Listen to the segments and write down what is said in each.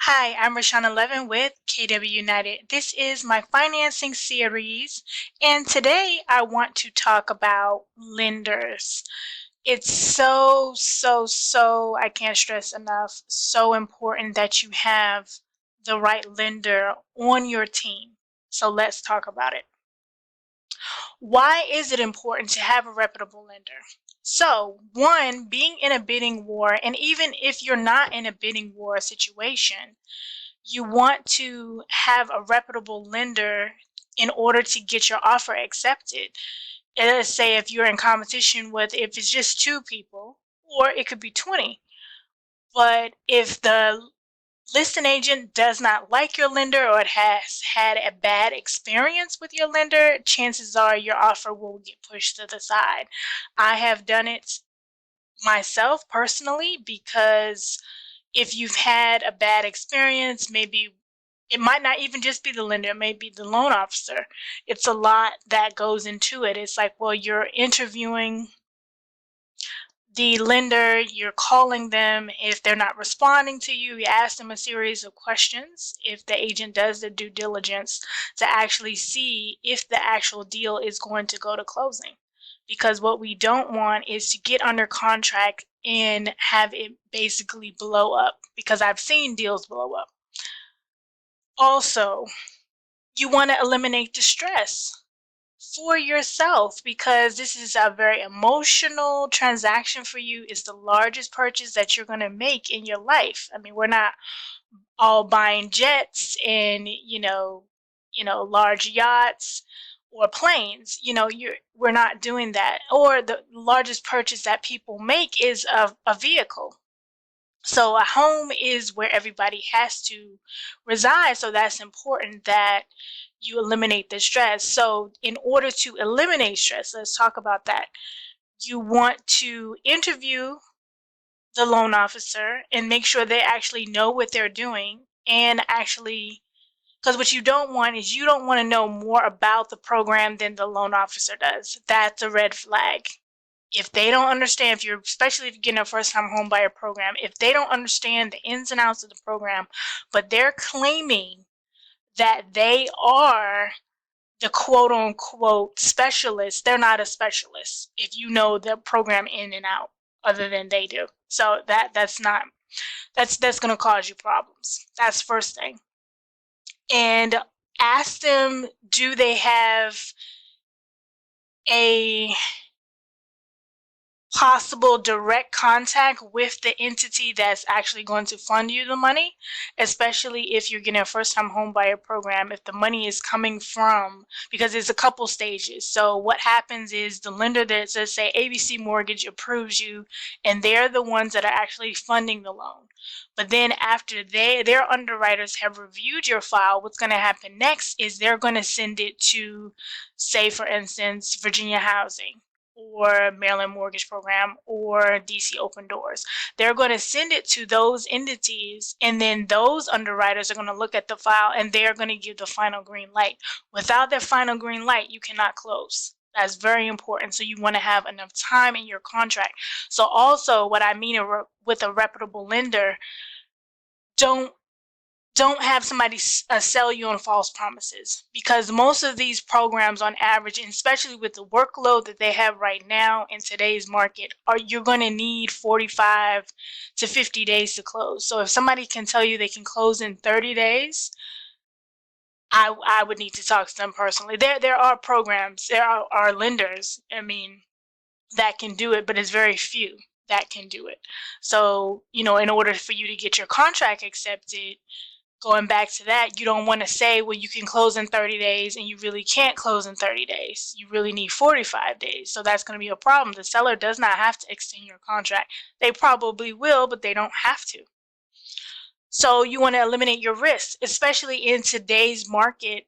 Hi, I'm Rashawn 11 with KW United. This is my financing series, and today I want to talk about lenders. It's so, I can't stress enough, so important that you have the right lender on your team. So let's talk about it. Why is it important to have a reputable lender? So, one, being in a bidding war, and even if you're not in a bidding war situation, you want to have a reputable lender in order to get your offer accepted. Let's say if you're in competition with, if it's just two people, or it could be 20. But if the listing agent does not like your lender or it has had a bad experience with your lender, chances are your offer will get pushed to the side. I have done it myself personally because if you've had a bad experience, maybe it might not even just be the lender, it may be the loan officer. It's a lot that goes into it. It's like, well, you're interviewing the lender, you're calling them. If they're not responding to you, you ask them a series of questions. If the agent does the due diligence to actually see if the actual deal is going to go to closing. Because what we don't want is to get under contract and have it basically blow up, because I've seen deals blow up. Also, you want to eliminate the stress for yourself, because this is a very emotional transaction for you. It's the largest purchase that you're going to make in your life. I mean, we're not all buying jets and large yachts or planes. We're not doing that. Or the largest purchase that people make is a vehicle. So a home is where everybody has to reside, so that's important that you eliminate the stress. So in order to eliminate stress, let's talk about that. You want to interview the loan officer and make sure they actually know what they're doing, and actually, because what you don't want is, you don't want to know more about the program than the loan officer does. That's a red flag. If they don't understand, especially if you're getting a first-time home buyer program, if they don't understand the ins and outs of the program, but they're claiming that they are the quote-unquote specialist, they're not a specialist if you know the program in and out other than they do. So that's going to cause you problems. That's the first thing. And ask them, do they have a possible direct contact with the entity that's actually going to fund you the money, especially if you're getting a first-time home buyer program. If the money is coming from, because there's a couple stages. So what happens is the lender that says, say, ABC Mortgage approves you, and they're the ones that are actually funding the loan. But then after their underwriters have reviewed your file, what's going to happen next is they're going to send it to, say, for instance, Virginia Housing, or Maryland Mortgage Program, or DC Open Doors. They're going to send it to those entities, and then those underwriters are going to look at the file, and they're going to give the final green light. Without their final green light, you cannot close. That's very important. So you want to have enough time in your contract. So also, what I mean with a reputable lender, don't have somebody sell you on false promises, because most of these programs on average, and especially with the workload that they have right now in today's market, you're going to need 45 to 50 days to close. So if somebody can tell you they can close in 30 days, I would need to talk to them personally. There are programs, there are lenders, I mean, that can do it, but it's very few that can do it. So, in order for you to get your contract accepted, going back to that, you don't want to say, well, you can close in 30 days, and you really can't close in 30 days. You really need 45 days. So that's going to be a problem. The seller does not have to extend your contract. They probably will, but they don't have to. So you want to eliminate your risks, especially in today's market.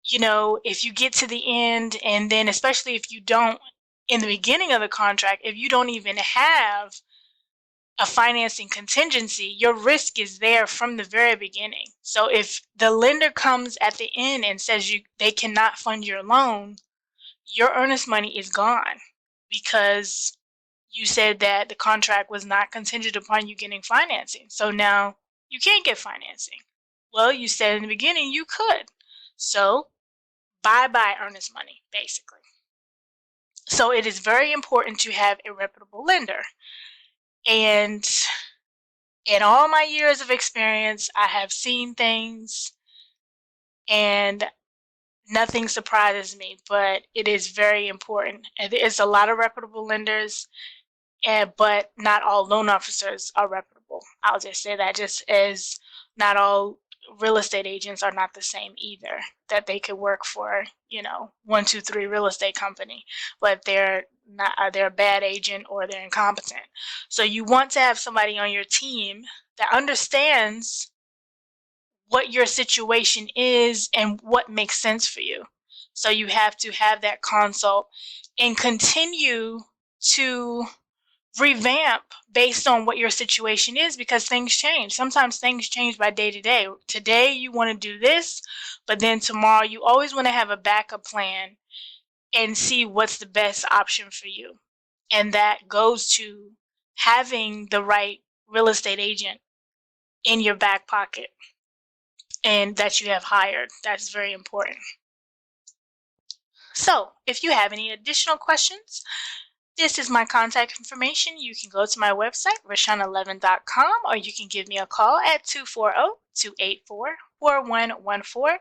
If you get to the end, and then especially if you don't, in the beginning of the contract, if you don't even have a financing contingency, your risk is there from the very beginning. So if the lender comes at the end and says they cannot fund your loan, your earnest money is gone, because you said that the contract was not contingent upon you getting financing. So now You can't get financing. Well, you said in the beginning you could. So bye-bye earnest money, basically. So it is very important to have a reputable lender. And in all my years of experience, I have seen things and nothing surprises me, but it is very important. And there's a lot of reputable lenders, but not all loan officers are reputable. I'll just say that, just as not all real estate agents are not the same either, that they could work for, 123 real estate company, but they're not, they're a bad agent or they're incompetent. So you want to have somebody on your team that understands what your situation is and what makes sense for you. So you have to have that consult and continue to revamp based on what your situation is, because things change. Sometimes things change by day to day. Today you want to do this, but then tomorrow you always want to have a backup plan and see what's the best option for you. And that goes to having the right real estate agent in your back pocket and that you have hired. That's very important. So if you have any additional questions, this is my contact information. You can go to my website, rashawn11.com, or you can give me a call at 240-284-4114.